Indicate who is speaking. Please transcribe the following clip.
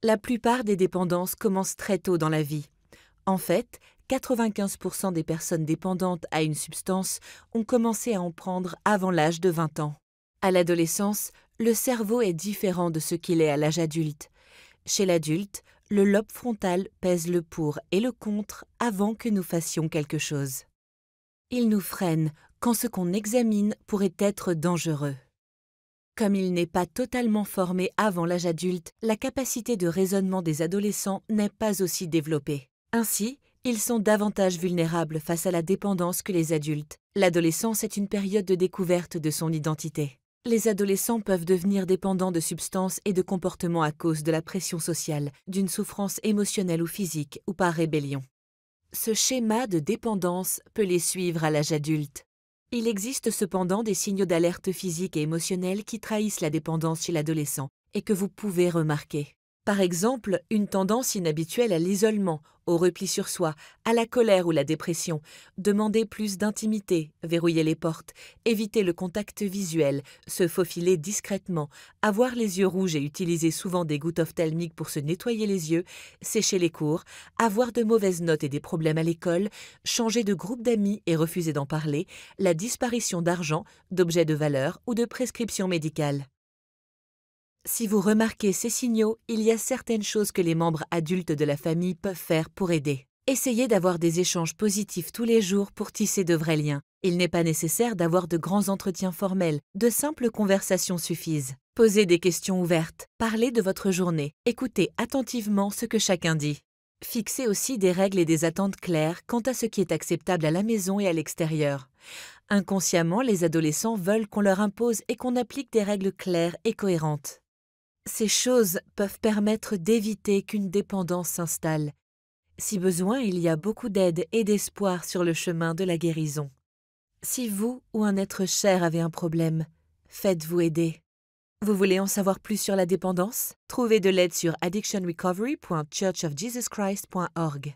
Speaker 1: La plupart des dépendances commencent très tôt dans la vie. En fait, 95% des personnes dépendantes à une substance ont commencé à en prendre avant l'âge de 20 ans. À l'adolescence, le cerveau est différent de ce qu'il est à l'âge adulte. Chez l'adulte, le lobe frontal pèse le pour et le contre avant que nous fassions quelque chose. Il nous freine quand ce qu'on examine pourrait être dangereux. Comme il n'est pas totalement formé avant l'âge adulte, la capacité de raisonnement des adolescents n'est pas aussi développée. Ainsi, ils sont davantage vulnérables face à la dépendance que les adultes. L'adolescence est une période de découverte de son identité. Les adolescents peuvent devenir dépendants de substances et de comportements à cause de la pression sociale, d'une souffrance émotionnelle ou physique, ou par rébellion. Ce schéma de dépendance peut les suivre à l'âge adulte. Il existe cependant des signaux d'alerte physique et émotionnelle qui trahissent la dépendance chez l'adolescent et que vous pouvez remarquer. Par exemple, une tendance inhabituelle à l'isolement, au repli sur soi, à la colère ou la dépression, demander plus d'intimité, verrouiller les portes, éviter le contact visuel, se faufiler discrètement, avoir les yeux rouges et utiliser souvent des gouttes ophtalmiques pour se nettoyer les yeux, sécher les cours, avoir de mauvaises notes et des problèmes à l'école, changer de groupe d'amis et refuser d'en parler, la disparition d'argent, d'objets de valeur ou de prescriptions médicales. Si vous remarquez ces signaux, il y a certaines choses que les membres adultes de la famille peuvent faire pour aider. Essayez d'avoir des échanges positifs tous les jours pour tisser de vrais liens. Il n'est pas nécessaire d'avoir de grands entretiens formels, de simples conversations suffisent. Posez des questions ouvertes, parlez de votre journée, écoutez attentivement ce que chacun dit. Fixez aussi des règles et des attentes claires quant à ce qui est acceptable à la maison et à l'extérieur. Inconsciemment, les adolescents veulent qu'on leur impose et qu'on applique des règles claires et cohérentes. Ces choses peuvent permettre d'éviter qu'une dépendance s'installe. Si besoin, il y a beaucoup d'aide et d'espoir sur le chemin de la guérison. Si vous ou un être cher avez un problème, faites-vous aider. Vous voulez en savoir plus sur la dépendance? Trouvez de l'aide sur addictionrecovery.churchofjesuschrist.org.